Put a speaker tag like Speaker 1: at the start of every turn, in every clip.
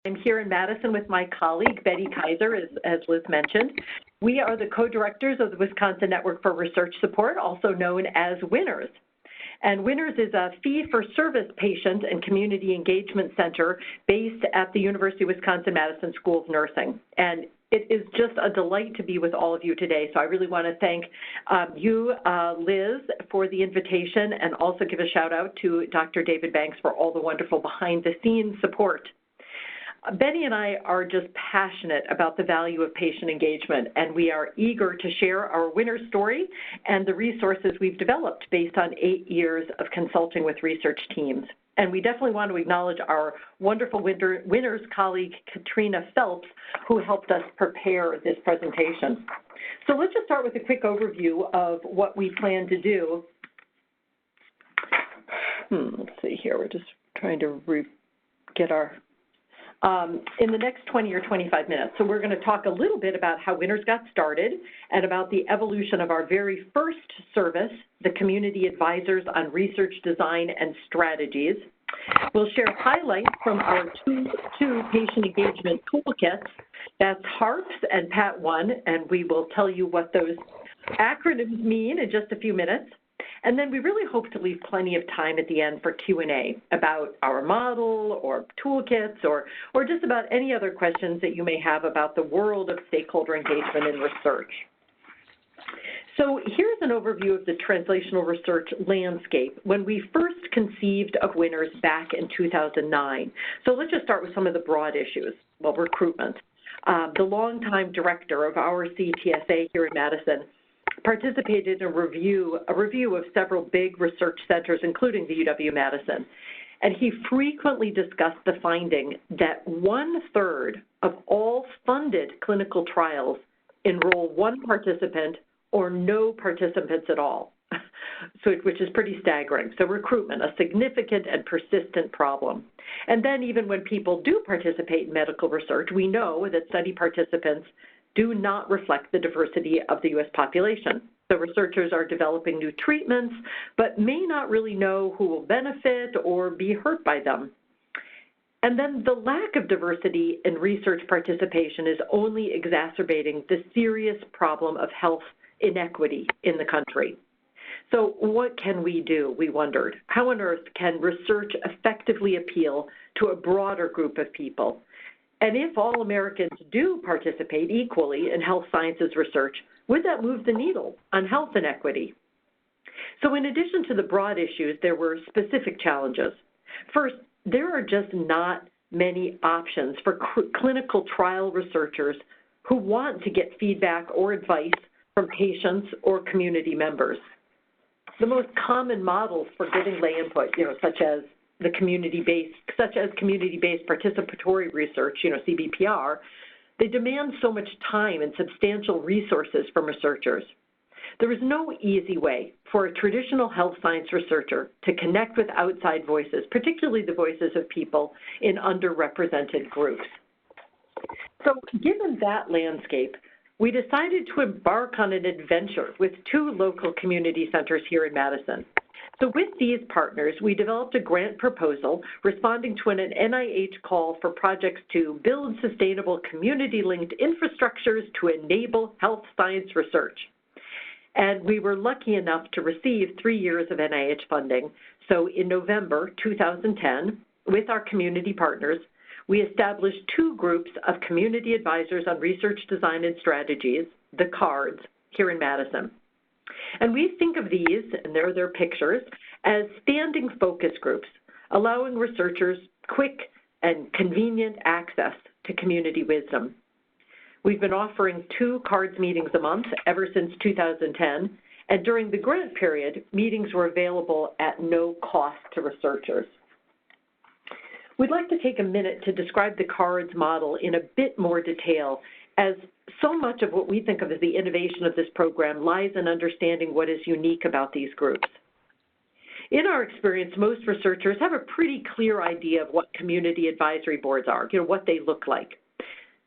Speaker 1: I'm here in Madison with my colleague, Betty Kaiser, as Liz mentioned. We are the co-directors of the Wisconsin Network for Research Support, also known as WINRS. And WINRS is a fee-for-service patient and community engagement center based at the University of Wisconsin-Madison School of Nursing. And it is just a delight to be with all of you today. So I really want to thank you, Liz, for the invitation, and also give a shout out to Dr. David Banks for all the wonderful behind-the-scenes support. Betty and I are just passionate about the value of patient engagement, and we are eager to share our WINRS story and the resources we've developed based on 8 years of consulting with research teams. And we definitely want to acknowledge our wonderful WINRS colleague, Katrina Phelps, who helped us prepare this presentation. So let's just start with a quick overview of what we plan to do. Let's see here. We're just trying to get our in the next 20 or 25 minutes. So we're going to talk a little bit about how WINRS got started and about the evolution of our very first service, the Community Advisors on Research Design and Strategies. We'll share highlights from our two patient engagement toolkits. That's HARPS and PAT1, and we will tell you what those acronyms mean in just a few minutes. And then we really hope to leave plenty of time at the end for Q&A about our model or toolkits or just about any other questions that you may have about the world of stakeholder engagement in research. So here's an overview of the translational research landscape when we first conceived of WINRS back in 2009. So let's just start with some of the broad issues. Well, recruitment. The longtime director of our CTSA here in Madison participated in a review of several big research centers, including the UW-Madison. And he frequently discussed the finding that 1/3 of all funded clinical trials enroll one participant or no participants at all, which is pretty staggering. So recruitment, a significant and persistent problem. And then even when people do participate in medical research, we know that study participants do not reflect the diversity of the U.S. population. So researchers are developing new treatments, but may not really know who will benefit or be hurt by them. And then the lack of diversity in research participation is only exacerbating the serious problem of health inequity in the country. So what can we do, we wondered? How on earth can research effectively appeal to a broader group of people? And if all Americans do participate equally in health sciences research, would that move the needle on health inequity? So in addition to the broad issues, there were specific challenges. First, there are just not many options for clinical trial researchers who want to get feedback or advice from patients or community members. The most common models for getting lay input, such as community-based participatory research, CBPR, they demand so much time and substantial resources from researchers. There is no easy way for a traditional health science researcher to connect with outside voices, particularly the voices of people in underrepresented groups. So given that landscape, we decided to embark on an adventure with 2 local community centers here in Madison. So with these partners, we developed a grant proposal responding to an NIH call for projects to build sustainable community-linked infrastructures to enable health science research. And we were lucky enough to receive 3 years of NIH funding. So in November 2010, with our community partners, we established 2 groups of community advisors on research design and strategies, the CARDs, here in Madison. And we think of these, and there are their pictures, as standing focus groups, allowing researchers quick and convenient access to community wisdom. We've been offering 2 CARDS meetings a month ever since 2010, and during the grant period, meetings were available at no cost to researchers. We'd like to take a minute to describe the CARDS model in a bit more detail, as so much of what we think of as the innovation of this program lies in understanding what is unique about these groups. In our experience, most researchers have a pretty clear idea of what community advisory boards are, what they look like.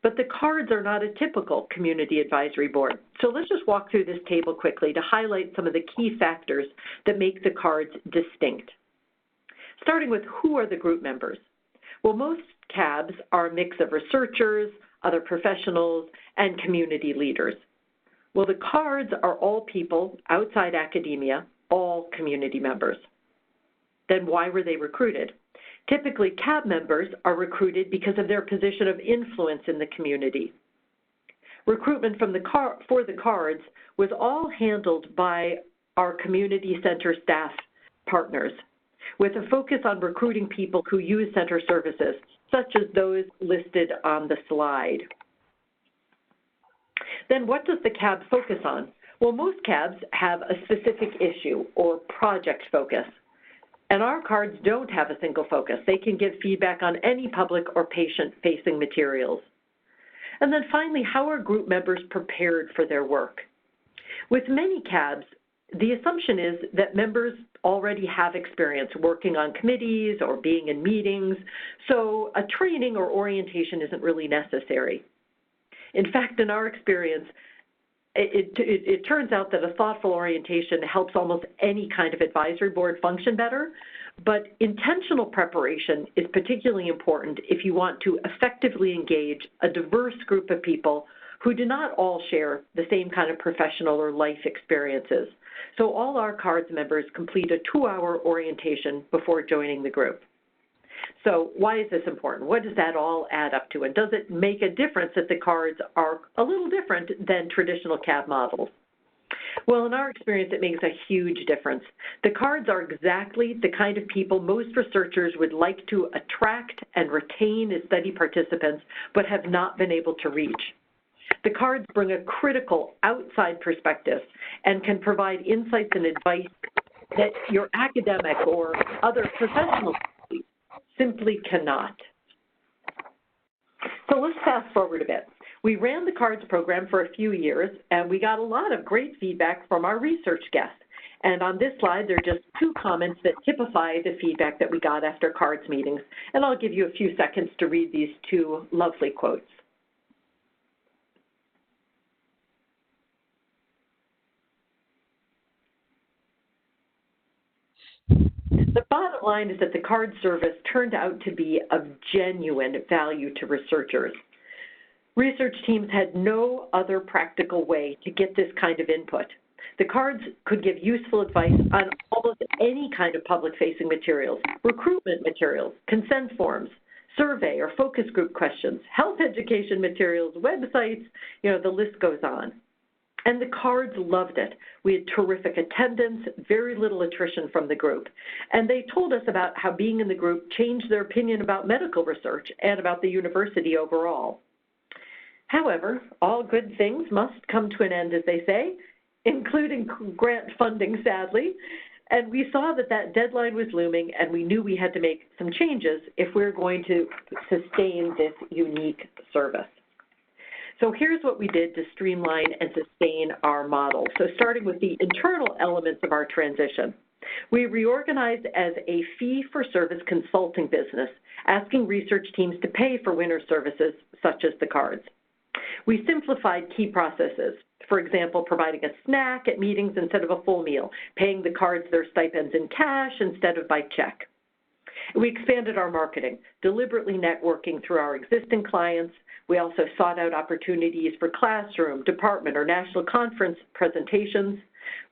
Speaker 1: But the CARDS are not a typical community advisory board. So let's just walk through this table quickly to highlight some of the key factors that make the CARDS distinct. Starting with who are the group members? Well, most CABs are a mix of researchers, other professionals, and community leaders. Well, the cards are all people outside academia, all community members. Then why were they recruited? Typically, CAB members are recruited because of their position of influence in the community. Recruitment for the cards was all handled by our community center staff partners, with a focus on recruiting people who use center services, such as those listed on the slide. Then what does the CAB focus on? Well, most CABs have a specific issue or project focus, and our cards don't have a single focus. They can give feedback on any public or patient-facing materials. And then finally, how are group members prepared for their work? With many CABs, the assumption is that members already have experience working on committees or being in meetings, so a training or orientation isn't really necessary. In fact, in our experience, it turns out that a thoughtful orientation helps almost any kind of advisory board function better, but intentional preparation is particularly important if you want to effectively engage a diverse group of people who do not all share the same kind of professional or life experiences. So all our cards members complete a 2-hour orientation before joining the group. So why is this important? What does that all add up to? And does it make a difference that the cards are a little different than traditional CAB models? Well, in our experience, it makes a huge difference. The cards are exactly the kind of people most researchers would like to attract and retain as study participants, but have not been able to reach. The cards bring a critical outside perspective and can provide insights and advice that your academic or other professionals simply cannot. So let's fast forward a bit. We ran the CARDS program for a few years, and we got a lot of great feedback from our research guests. And on this slide, there are just 2 comments that typify the feedback that we got after CARDS meetings. And I'll give you a few seconds to read these 2 lovely quotes. The bottom line is that the CARD service turned out to be of genuine value to researchers. Research teams had no other practical way to get this kind of input. The cards could give useful advice on almost any kind of public-facing materials, recruitment materials, consent forms, survey or focus group questions, health education materials, websites, the list goes on. And the cards loved it. We had terrific attendance, very little attrition from the group. And they told us about how being in the group changed their opinion about medical research and about the university overall. However, all good things must come to an end, as they say, including grant funding, sadly. And we saw that that deadline was looming, and we knew we had to make some changes if we were going to sustain this unique service. So here's what we did to streamline and sustain our model. So starting with the internal elements of our transition, we reorganized as a fee-for-service consulting business, asking research teams to pay for WINRS services such as the cards. We simplified key processes, for example, providing a snack at meetings instead of a full meal, paying the cards their stipends in cash instead of by check. We expanded our marketing, deliberately networking through our existing clients. We also sought out opportunities for classroom, department, or national conference presentations.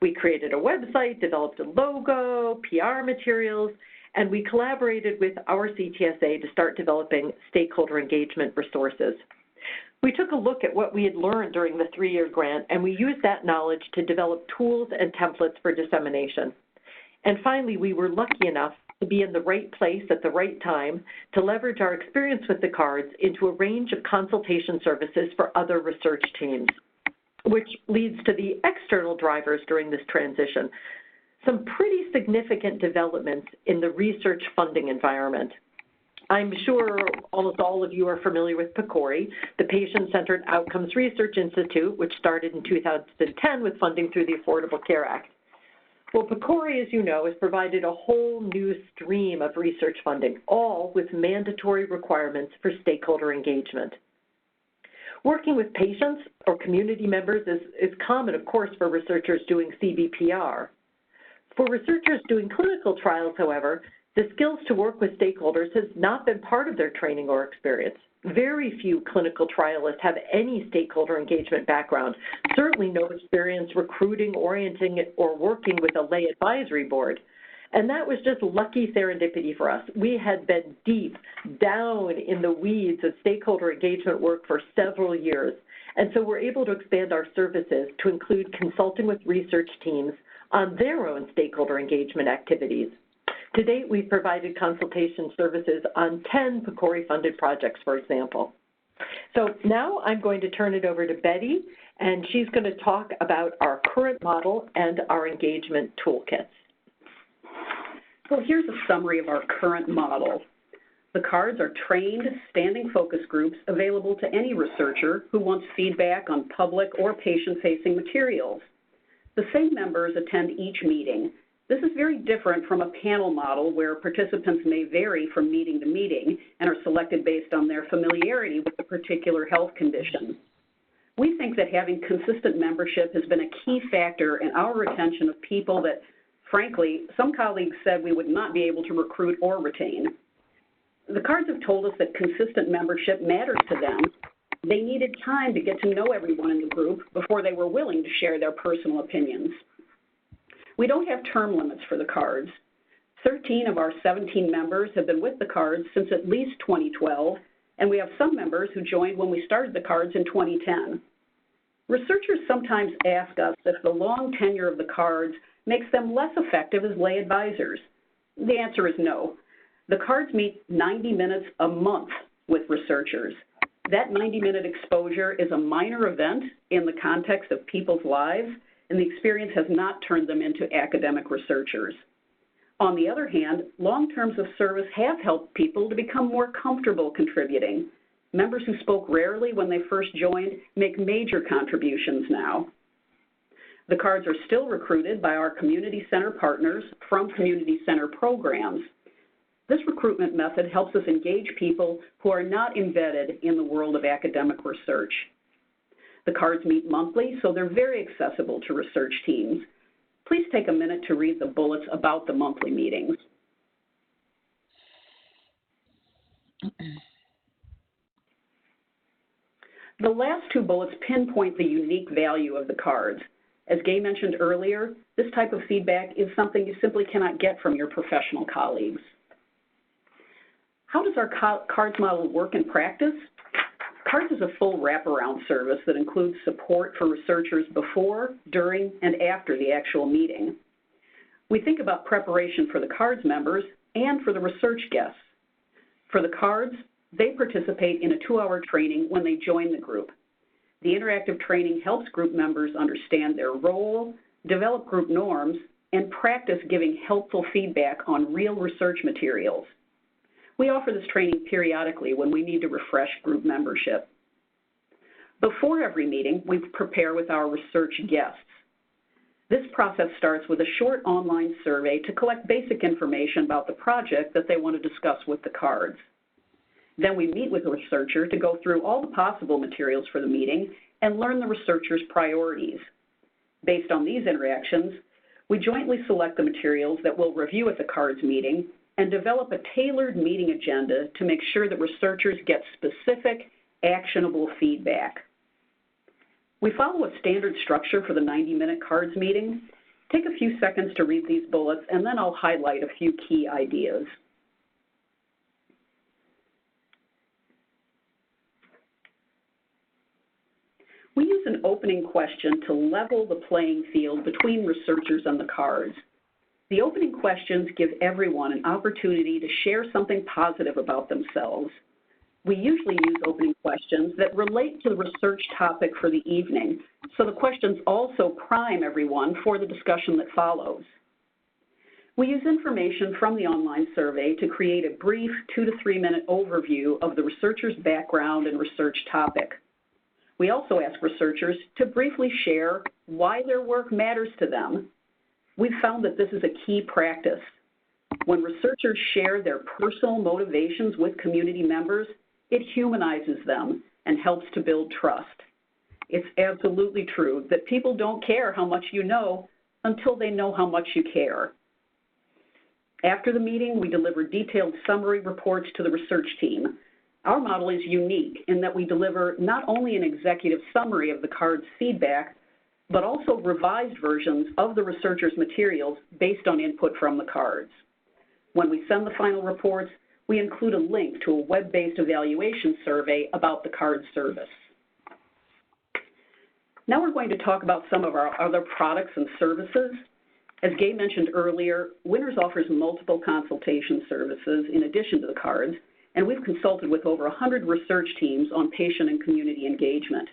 Speaker 1: We created a website, developed a logo, PR materials, and we collaborated with our CTSA to start developing stakeholder engagement resources. We took a look at what we had learned during the 3-year grant, and we used that knowledge to develop tools and templates for dissemination. And finally, we were lucky enough to be in the right place at the right time to leverage our experience with the cards into a range of consultation services for other research teams, which leads to the external drivers during this transition. Some pretty significant developments in the research funding environment. I'm sure almost all of you are familiar with PCORI, the Patient-Centered Outcomes Research Institute, which started in 2010 with funding through the Affordable Care Act. Well, PCORI, as you know, has provided a whole new stream of research funding, all with mandatory requirements for stakeholder engagement. Working with patients or community members is common, of course, for researchers doing CBPR. For researchers doing clinical trials, however, The skills to work with stakeholders has not been part of their training or experience. Very few clinical trialists have any stakeholder engagement background, certainly no experience recruiting, orienting, or working with a lay advisory board. And that was just lucky serendipity for us. We had been deep down in the weeds of stakeholder engagement work for several years. And so we're able to expand our services to include consulting with research teams on their own stakeholder engagement activities. To date, we've provided consultation services on 10 PCORI-funded projects, for example. So now I'm going to turn it over to Betty, and she's going to talk about our current model and our engagement toolkits.
Speaker 2: So here's a summary of our current model. The cards are trained, standing focus groups available to any researcher who wants feedback on public or patient-facing materials. The same members attend each meeting. This is very different from a panel model where participants may vary from meeting to meeting and are selected based on their familiarity with a particular health condition. We think that having consistent membership has been a key factor in our retention of people that, frankly, some colleagues said we would not be able to recruit or retain. The cards have told us that consistent membership matters to them. They needed time to get to know everyone in the group before they were willing to share their personal opinions. We don't have term limits for the cards. 13 of our 17 members have been with the cards since at least 2012, and we have some members who joined when we started the cards in 2010. Researchers sometimes ask us if the long tenure of the cards makes them less effective as lay advisors. The answer is no. The cards meet 90 minutes a month with researchers. That 90-minute exposure is a minor event in the context of people's lives, and the experience has not turned them into academic researchers. On the other hand, long terms of service have helped people to become more comfortable contributing. Members who spoke rarely when they first joined make major contributions now. The cards are still recruited by our community center partners from community center programs. This recruitment method helps us engage people who are not embedded in the world of academic research. The cards meet monthly, so they're very accessible to research teams. Please take a minute to read the bullets about the monthly meetings. The last two bullets pinpoint the unique value of the cards. As Gay mentioned earlier, this type of feedback is something you simply cannot get from your professional colleagues. How does our cards model work in practice? CARDS is a full wraparound service that includes support for researchers before, during, and after the actual meeting. We think about preparation for the CARDS members and for the research guests. For the CARDS, they participate in a 2-hour training when they join the group. The interactive training helps group members understand their role, develop group norms, and practice giving helpful feedback on real research materials. We offer this training periodically when we need to refresh group membership. Before every meeting, we prepare with our research guests. This process starts with a short online survey to collect basic information about the project that they want to discuss with the cards. Then we meet with the researcher to go through all the possible materials for the meeting and learn the researcher's priorities. Based on these interactions, we jointly select the materials that we'll review at the cards meeting and develop a tailored meeting agenda to make sure that researchers get specific, actionable feedback. We follow a standard structure for the 90-minute cards meeting. Take a few seconds to read these bullets, and then I'll highlight a few key ideas. We use an opening question to level the playing field between researchers and the cards. The opening questions give everyone an opportunity to share something positive about themselves. We usually use opening questions that relate to the research topic for the evening, so the questions also prime everyone for the discussion that follows. We use information from the online survey to create a brief 2 to 3 minute overview of the researcher's background and research topic. We also ask researchers to briefly share why their work matters to them. We've found that this is a key practice. When researchers share their personal motivations with community members, it humanizes them and helps to build trust. It's absolutely true that people don't care how much you know until they know how much you care. After the meeting, we deliver detailed summary reports to the research team. Our model is unique in that we deliver not only an executive summary of the card's feedback, but also revised versions of the researchers' materials based on input from the cards. When we send the final reports, we include a link to a web-based evaluation survey about the card service. Now we're going to talk about some of our other products and services. As Gay mentioned earlier, WINRS offers multiple consultation services in addition to the cards, and we've consulted with over 100 research teams on patient and community engagement.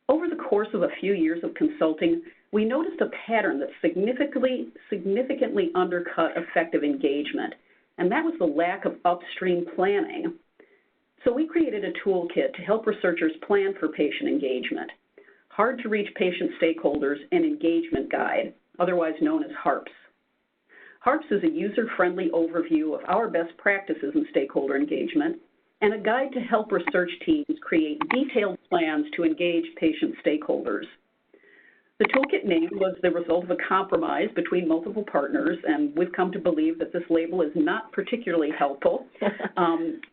Speaker 2: Over the course of a few years of consulting, we noticed a pattern that significantly undercut effective engagement, and that was the lack of upstream planning. So we created a toolkit to help researchers plan for patient engagement. Hard to Reach Patient Stakeholders and Engagement Guide, otherwise known as HARPS. HARPS is a user-friendly overview of our best practices in stakeholder engagement and a guide to help research teams create detailed plans to engage patient stakeholders. The toolkit name was the result of a compromise between multiple partners, and we've come to believe that this label is not particularly helpful.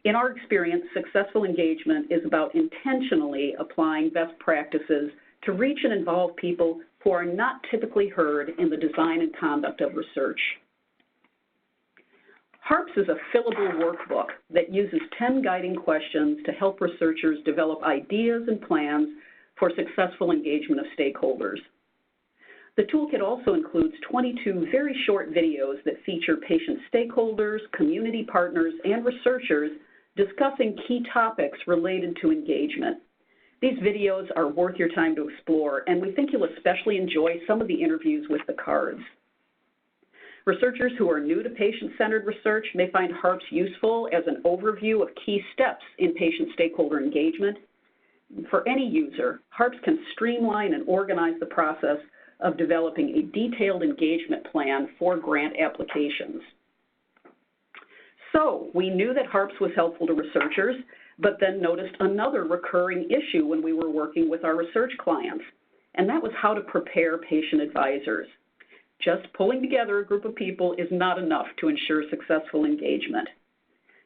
Speaker 2: In our experience, successful engagement is about intentionally applying best practices to reach and involve people who are not typically heard in the design and conduct of research. HARPS is a fillable workbook that uses 10 guiding questions to help researchers develop ideas and plans for successful engagement of stakeholders. The toolkit also includes 22 very short videos that feature patient stakeholders, community partners, and researchers discussing key topics related to engagement. These videos are worth your time to explore, and we think you'll especially enjoy some of the interviews with the cards. Researchers who are new to patient-centered research may find HARPS useful as an overview of key steps in patient stakeholder engagement. For any user, HARPS can streamline and organize the process of developing a detailed engagement plan for grant applications. So we knew that HARPS was helpful to researchers, but then noticed another recurring issue when we were working with our research clients, and that was how to prepare patient advisors. Just pulling together a group of people is not enough to ensure successful engagement.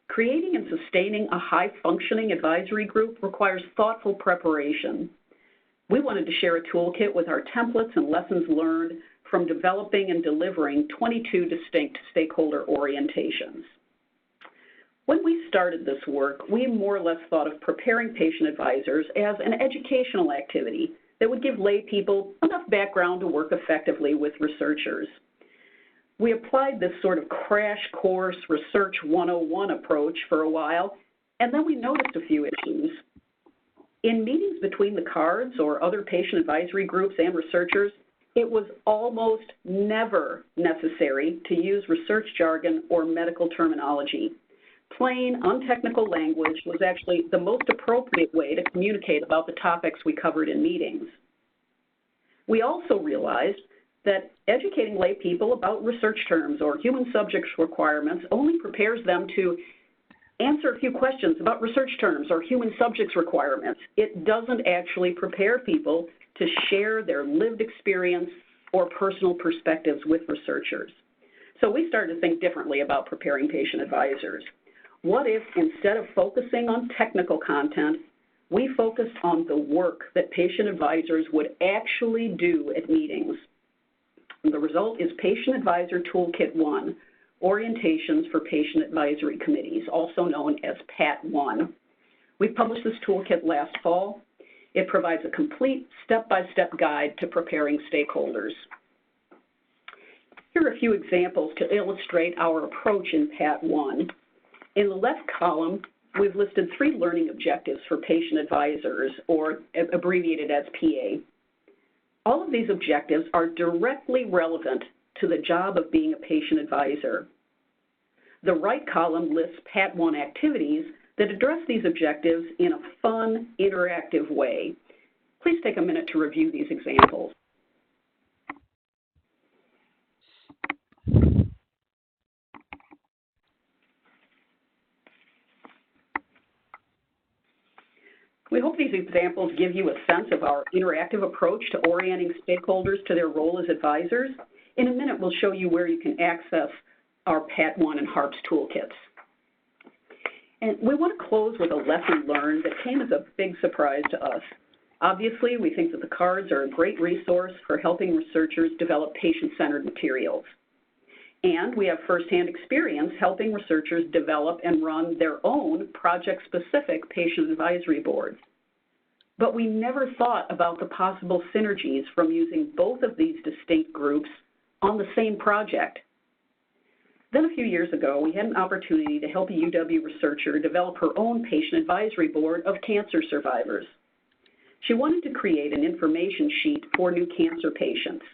Speaker 2: Creating and sustaining a high-functioning advisory group requires thoughtful preparation. We wanted to share a toolkit with our templates and lessons learned from developing and delivering 22 distinct stakeholder orientations. When we started this work, we more or less thought of preparing patient advisors as an educational activity that would give lay people enough background to work effectively with researchers. We applied this sort of crash course Research 101 approach for a while, and then we noticed a few issues. In meetings between the cards or other patient advisory groups and researchers, it was almost never necessary to use research jargon or medical terminology. Plain, untechnical language was actually the most appropriate way to communicate about the topics we covered in meetings. We also realized that educating lay people about research terms or human subjects requirements only prepares them to answer a few questions about research terms or human subjects requirements. It doesn't actually prepare people to share their lived experience or personal perspectives with researchers. So we started to think differently about preparing patient advisors. What if, instead of focusing on technical content, we focused on the work that patient advisors would actually do at meetings? And the result is Patient Advisor Toolkit 1, Orientations for Patient Advisory Committees, also known as PAT-1. We published this toolkit last fall. It provides a complete step-by-step guide to preparing stakeholders. Here are a few examples to illustrate our approach in PAT-1. In the left column, we've listed 3 learning objectives for patient advisors, or abbreviated as PA. All of these objectives are directly relevant to the job of being a patient advisor. The right column lists PAT-1 activities that address these objectives in a fun, interactive way. Please take a minute to review these examples. We hope these examples give you a sense of our interactive approach to orienting stakeholders to their role as advisors. In a minute, we'll show you where you can access our PAT 1 and HARPS toolkits. And we want to close with a lesson learned that came as a big surprise to us. Obviously, we think that the cards are a great resource for helping researchers develop patient-centered materials. And we have firsthand experience helping researchers develop and run their own project-specific patient advisory boards. But we never thought about the possible synergies from using both of these distinct groups on the same project. Then a few years ago, we had an opportunity to help a UW researcher develop her own patient advisory board of cancer survivors. She wanted to create an information sheet for new cancer patients,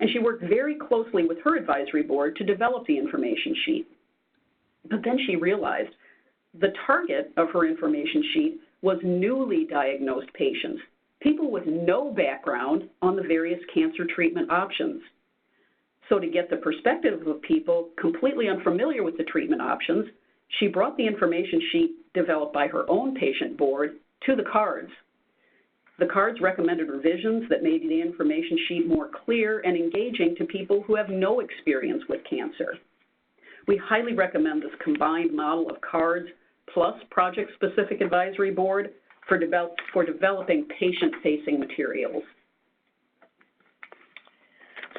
Speaker 2: and she worked very closely with her advisory board to develop the information sheet. But then she realized the target of her information sheet was newly diagnosed patients, people with no background on the various cancer treatment options. So to get the perspective of people completely unfamiliar with the treatment options, she brought the information sheet developed by her own patient board to the cards. The cards recommended revisions that made the information sheet more clear and engaging to people who have no experience with cancer. We highly recommend this combined model of cards plus project-specific advisory board for developing patient-facing materials.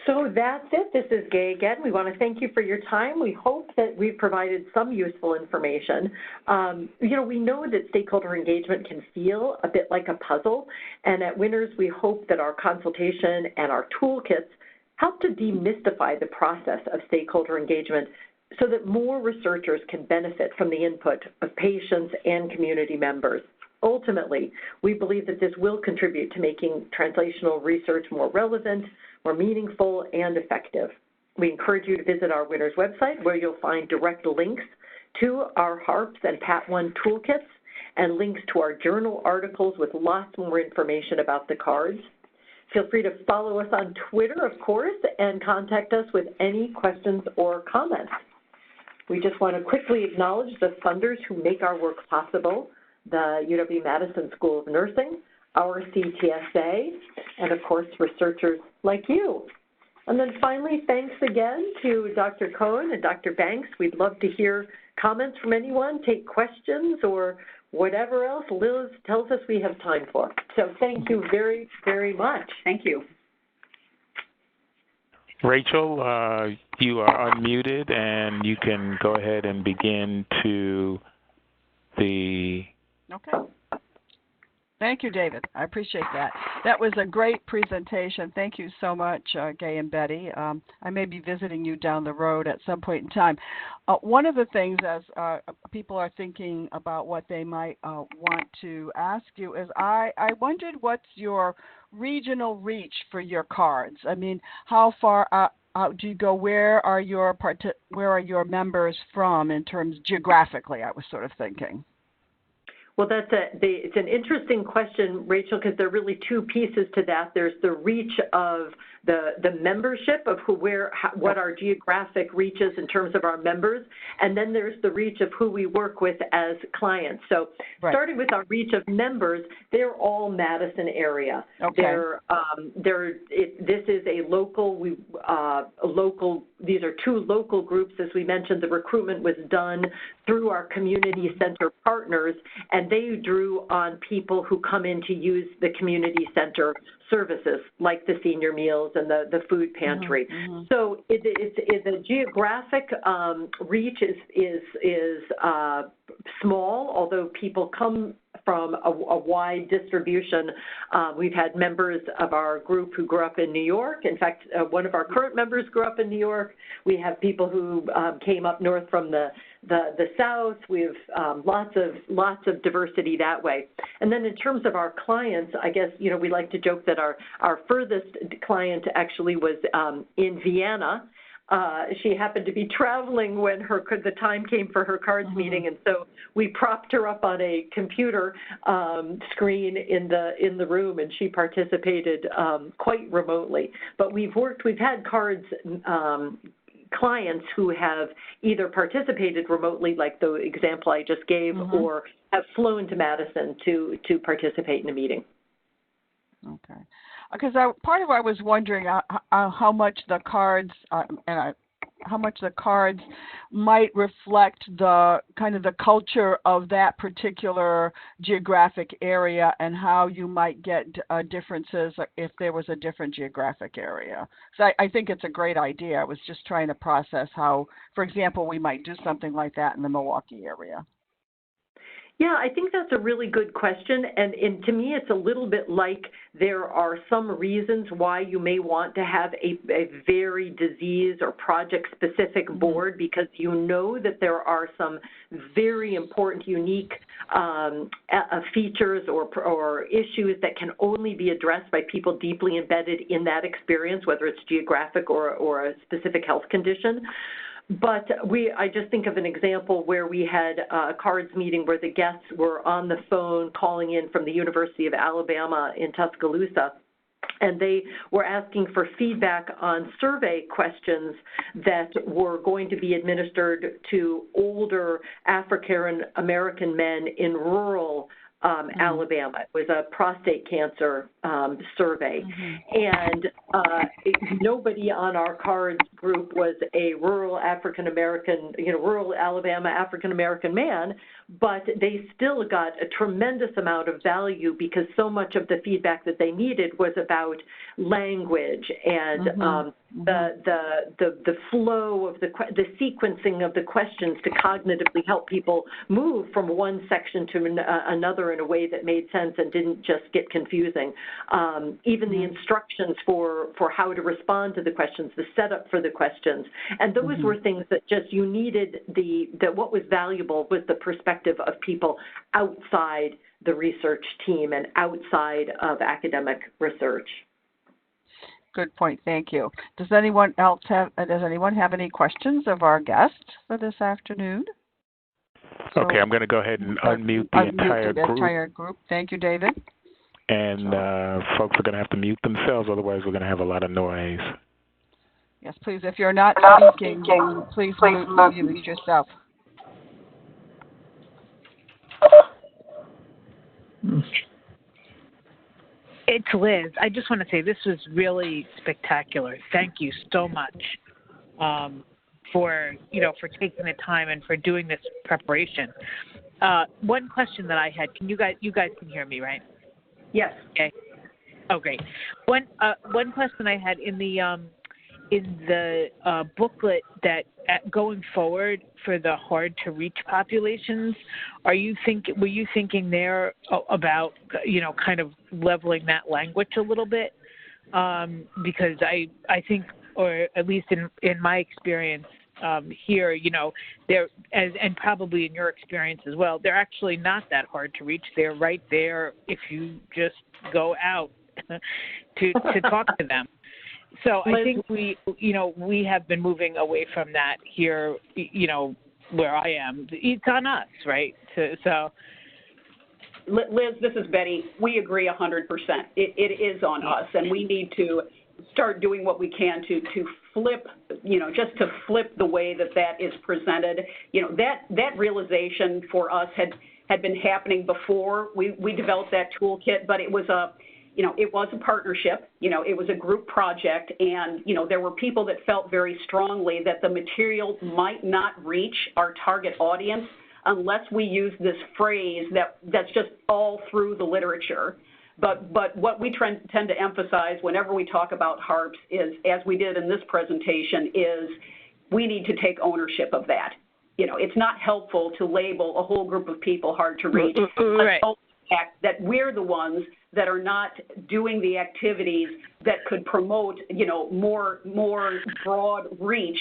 Speaker 1: So that's it. This is Gay again. We want to thank you for your time. We hope that we've provided some useful information. We know that stakeholder engagement can feel a bit like a puzzle, and at WINRS, we hope that our consultation and our toolkits help to demystify the process of stakeholder engagement so that more researchers can benefit from the input of patients and community members. Ultimately, we believe that this will contribute to making translational research more relevant, more meaningful, and effective. We encourage you to visit our WINRS website where you'll find direct links to our HARPS and PAT1 toolkits and links to our journal articles with lots more information about the cards. Feel free to follow us on Twitter, of course, and contact us with any questions or comments. We just want to quickly acknowledge the funders who make our work possible, the UW-Madison School of Nursing, our CTSA, and of course, researchers like you. And then finally, thanks again to Dr. Cohen and Dr. Banks. We'd love to hear comments from anyone, take questions, or whatever else Liz tells us we have time for. So thank you very, very much.
Speaker 2: Thank you.
Speaker 3: Rachel, you are unmuted, and you can go ahead and begin to the...
Speaker 4: Okay. Thank you, David. I appreciate that. That was a great presentation. Thank you so much, Gay and Betty. I may be visiting you down the road at some point in time. One of the things as people are thinking about what they might want to ask you is I wondered what's your regional reach for your cards? I mean, how far out do you go? Where are your members from in terms geographically, I was sort of thinking.
Speaker 1: Well, it's an interesting question, Rachel, because there are really two pieces to that. There's the reach of the membership of what our geographic reach is in terms of our members, and then there's the reach of who we work with as clients. So starting with our reach of members, they're all Madison area.
Speaker 4: Okay.
Speaker 1: This is a local, these are two local groups. As we mentioned, the recruitment was done through our community center partners, and they drew on people who come in to use the community center services like the senior meals and the food pantry. Mm-hmm. So the geographic reach is small, although people come from a wide distribution. We've had members of our group who grew up in New York. In fact, one of our current members grew up in New York. We have people who came up north from the South. We have lots of diversity that way. And then in terms of our clients, I guess, we like to joke that our furthest client actually was in Vienna. She happened to be traveling when the time came for her cards meeting, and so we propped her up on a computer screen in the room, and she participated quite remotely. But we've had cards clients who have either participated remotely, like the example I just gave, or have flown to Madison to participate in a meeting.
Speaker 4: Okay. Because part of what I was wondering how much the cards, and the cards might reflect the kind of the culture of that particular geographic area, and how you might get differences if there was a different geographic area. So I think it's a great idea. I was just trying to process how, for example, we might do something like that in the Milwaukee area.
Speaker 1: Yeah, I think that's a really good question, and to me it's a little bit like there are some reasons why you may want to have a very disease or project-specific board, because you know that there are some very important, unique features or issues that can only be addressed by people deeply embedded in that experience, whether it's geographic or a specific health condition. But I just think of an example where we had a CARDS meeting where the guests were on the phone calling in from the University of Alabama in Tuscaloosa, and they were asking for feedback on survey questions that were going to be administered to older African American men in rural Alabama. It was a prostate cancer survey, and nobody on our CARDS group was a rural African American, rural Alabama African American man, but they still got a tremendous amount of value because so much of the feedback that they needed was about language and the flow of the sequencing of the questions to cognitively help people move from one section to another in a way that made sense and didn't just get confusing. Even the instructions for how to respond to the questions, the setup for the questions, and those were things that just you needed that what was valuable was the perspective of people outside the research team and outside of academic research.
Speaker 4: Good point. Thank you. Does anyone have any questions of our guest for this afternoon?
Speaker 3: Okay, I'm going to go ahead and unmute the entire group.
Speaker 4: Thank you, David.
Speaker 3: And folks are going to have to mute themselves, otherwise we're going to have a lot of noise.
Speaker 4: Yes, please. If you're not speaking, please mute yourself.
Speaker 5: It's Liz. I just want to say this was really spectacular. Thank you so much for taking the time and for doing this preparation. One question that I had, you guys can hear me, right?
Speaker 2: Yes.
Speaker 5: Okay. Oh, great. One question I had in the booklet that going forward for the hard to reach populations, were you thinking there about kind of leveling that language a little bit? Because I think, or at least in my experience here, they're and probably in your experience as well, they're actually not that hard to reach. They're right there if you just go out to talk to them. So I think we have been moving away from that here, where I am. It's on us, right? So,
Speaker 2: Liz, this is Betty. We agree 100%. It is on us, and we need to start doing what we can to flip, just to flip the way that is presented. That realization for us had been happening before we developed that toolkit, but it was a partnership, it was a group project, and, there were people that felt very strongly that the material might not reach our target audience unless we use this phrase that's just all through the literature. But what we tend to emphasize whenever we talk about HARPS is, as we did in this presentation, is we need to take ownership of that. It's not helpful to label a whole group of people hard to reach.
Speaker 5: Right.
Speaker 2: That we're the ones that are not doing the activities that could promote, more broad reach,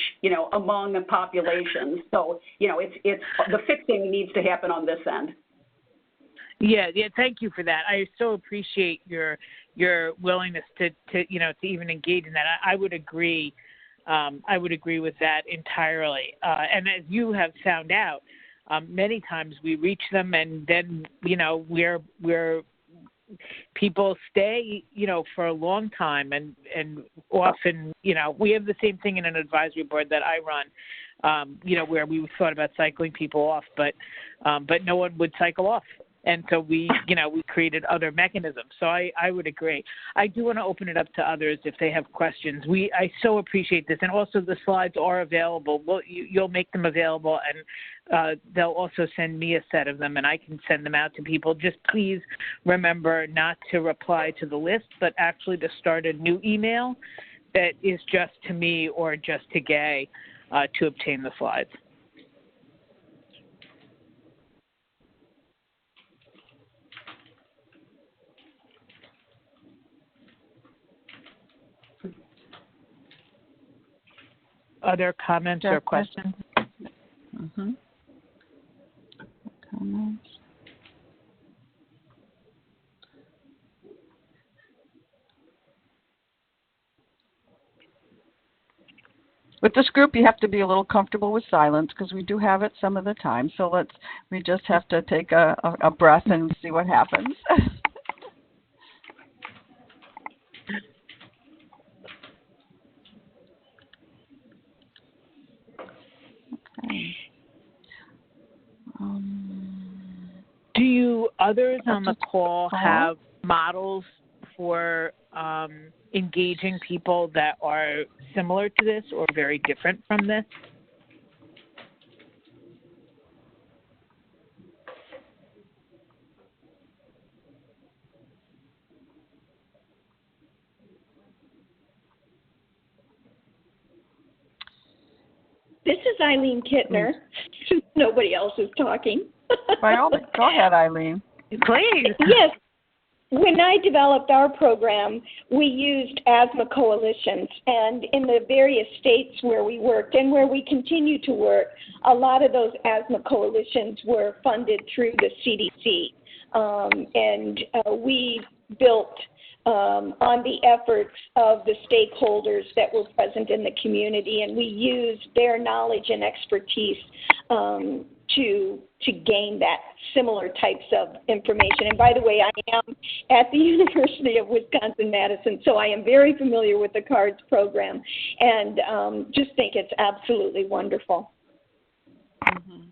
Speaker 2: among the populations. So, it's the fixing needs to happen on this end.
Speaker 5: Yeah. Thank you for that. I so appreciate your willingness to even engage in that. I would agree. I would agree with that entirely. And as you have found out, many times we reach them, and then we're people stay for a long time, and often we have the same thing in an advisory board that I run, where we thought about cycling people off, but no one would cycle off. And so we created other mechanisms. So I would agree. I do want to open it up to others if they have questions. I so appreciate this. And also the slides are available. You'll make them available, and they'll also send me a set of them, and I can send them out to people. Just please remember not to reply to the list, but actually to start a new email that is just to me or just to Gay to obtain the slides. Other comments or questions?
Speaker 4: Mm-hmm. Comments. With this group, you have to be a little comfortable with silence because we do have it some of the time. So we just have to take a breath and see what happens. Okay.
Speaker 5: Do you others on the call have models for engaging people that are similar to this or very different from this?
Speaker 6: This is Eileen Kittner. Nobody else is talking.
Speaker 4: By all means, go ahead, Eileen.
Speaker 5: Please.
Speaker 6: Yes. When I developed our program, we used asthma coalitions, and in the various states where we worked and where we continue to work, a lot of those asthma coalitions were funded through the CDC, and we built on the efforts of the stakeholders that were present in the community, and we used their knowledge and expertise to gain that similar types of information. And by the way, I am at the University of Wisconsin-Madison, so I am very familiar with the CARDS program, and just think it's absolutely wonderful.
Speaker 4: Mm-hmm.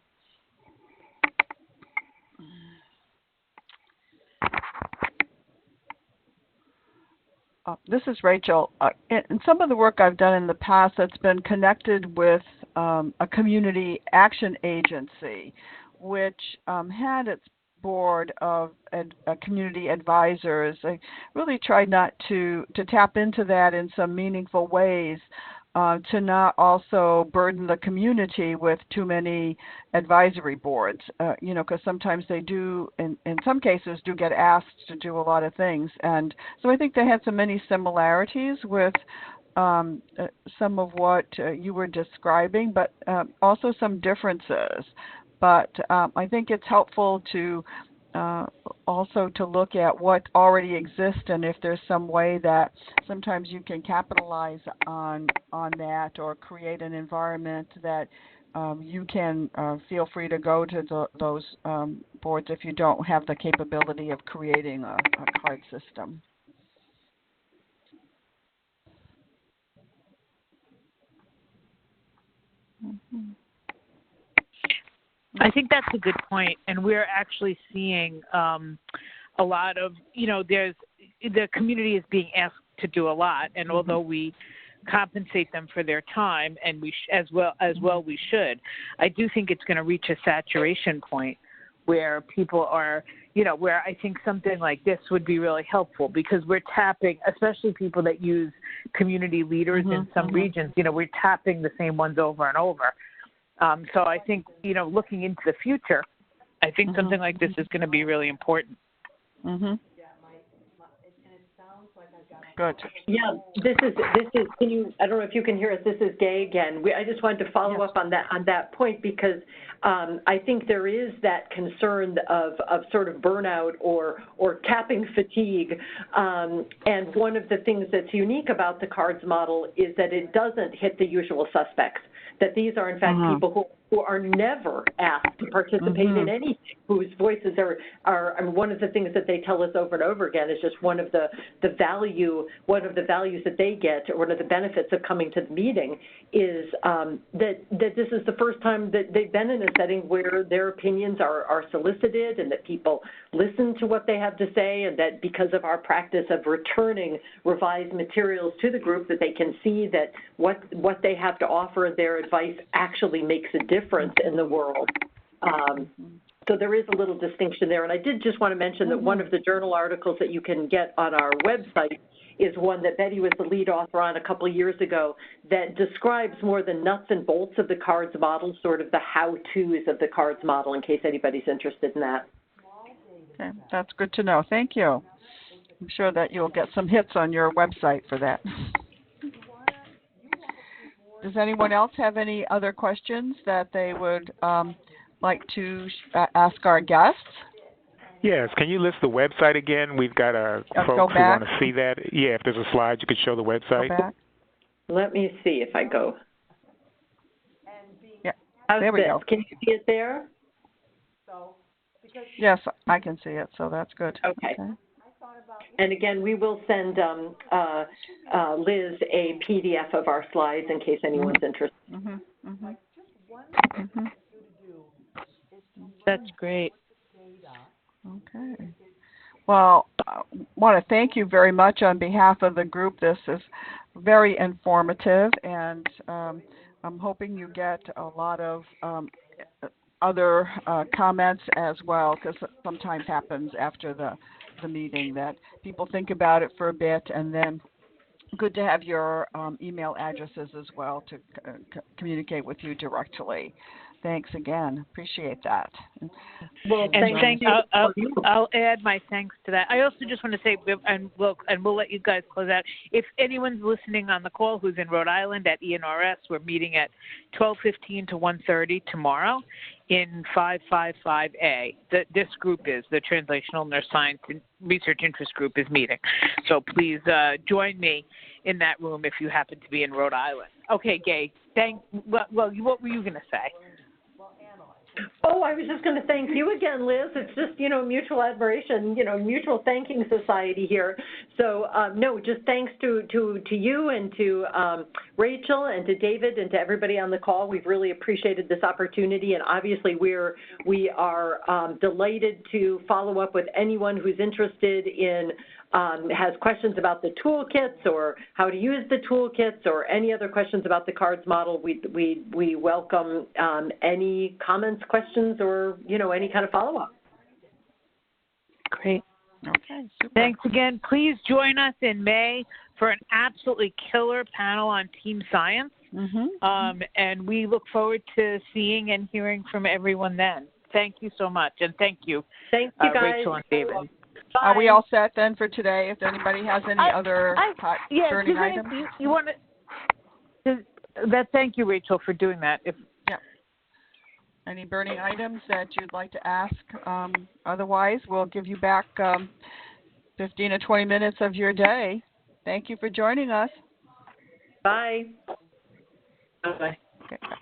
Speaker 4: This is Rachel. In some of the work I've done in the past that's been connected with a community action agency, which had its board of community advisors. I really tried not to tap into that in some meaningful ways, to not also burden the community with too many advisory boards, because sometimes they do, in some cases, do get asked to do a lot of things. And so I think they had so many similarities with some of what you were describing, but also some differences. But I think it's helpful to also to look at what already exists, and if there's some way that sometimes you can capitalize on that or create an environment that you can feel free to go to those boards if you don't have the capability of creating a card system. Mm-hmm.
Speaker 5: I think that's a good point, and we're actually seeing a lot of, the community is being asked to do a lot, and although we compensate them for their time, and we as well we should, I do think it's going to reach a saturation point where people are, where I think something like this would be really helpful, because we're tapping, especially people that use community leaders in some regions, we're tapping the same ones over and over. So I think, looking into the future, I think something like this is going to be really important.
Speaker 4: Mm-hmm. Good.
Speaker 1: Yeah, this is. Can you? I don't know if you can hear us. This is Gay again. I just wanted to follow up on that point, because I think there is that concern of sort of burnout or capping fatigue. And one of the things that's unique about the CARDS model is that it doesn't hit the usual suspects. That these are in fact people who are who are never asked to participate in anything, whose voices are I mean, one of the things that they tell us over and over again is just one of the values that they get, or one of the benefits of coming to the meeting is that this is the first time that they've been in a setting where their opinions are solicited and that people listen to what they have to say, and that because of our practice of returning revised materials to the group, that they can see that what they have to offer, their advice actually makes a difference in the world. So there is a little distinction there. And I did just want to mention that one of the journal articles that you can get on our website is one that Betty was the lead author on a couple of years ago that describes more the nuts and bolts of the CARDS model, sort of the how-tos of the CARDS model, in case anybody's interested in that.
Speaker 4: Okay, that's good to know. Thank you. I'm sure that you'll get some hits on your website for that. Does anyone else have any other questions that they would like to ask our guests?
Speaker 3: Yes. Can you list the website again? We've got folks who want to see that. Yeah, if there's a slide, you could show the website.
Speaker 4: Go back.
Speaker 1: Let me see if I go.
Speaker 4: Yeah, there we go.
Speaker 1: Can you see it there?
Speaker 4: Yes, I can see it, so that's good.
Speaker 1: Okay. And again, we will send Liz a PDF of our slides in case anyone's interested.
Speaker 5: That's great.
Speaker 4: Okay. Well, I want to thank you very much on behalf of the group. This is very informative, and I'm hoping you get a lot of other comments as well, because sometimes happens after the meeting that people think about it for a bit, and then good to have your email addresses as well to communicate with you directly. Thanks again. Appreciate that.
Speaker 1: Well,
Speaker 5: and I'll add my thanks to that. I also just want to say, and we'll let you guys close out. If anyone's listening on the call who's in Rhode Island at ENRS, we're meeting at 12:15 to 1:30 tomorrow in 555A. This group is the Translational Nurse Science and Research Interest Group is meeting. So please join me in that room if you happen to be in Rhode Island. Okay, Gay. What were you going to say?
Speaker 1: Oh, I was just going to thank you again, Liz. It's just, mutual admiration, mutual thanking society here. So, no, just thanks to you and to Rachel and to David and to everybody on the call. We've really appreciated this opportunity, and obviously we are delighted to follow up with anyone who's interested in has questions about the toolkits or how to use the toolkits or any other questions about the CARDS model. We welcome any comments, questions, or any kind of follow-up.
Speaker 5: Great.
Speaker 4: Okay. Super.
Speaker 5: Thanks again. Please join us in May for an absolutely killer panel on team science. And we look forward to seeing and hearing from everyone then. Thank you so much, and thank you,
Speaker 1: guys.
Speaker 5: Rachel and David.
Speaker 1: Bye.
Speaker 4: Are we all set then for today? If anybody has any other burning items?
Speaker 5: You want to? Thank you, Rachel, for doing that.
Speaker 4: Any burning items that you'd like to ask? Otherwise, we'll give you back 15 or 20 minutes of your day. Thank you for joining us.
Speaker 1: Bye.
Speaker 5: Bye.
Speaker 4: Okay, bye.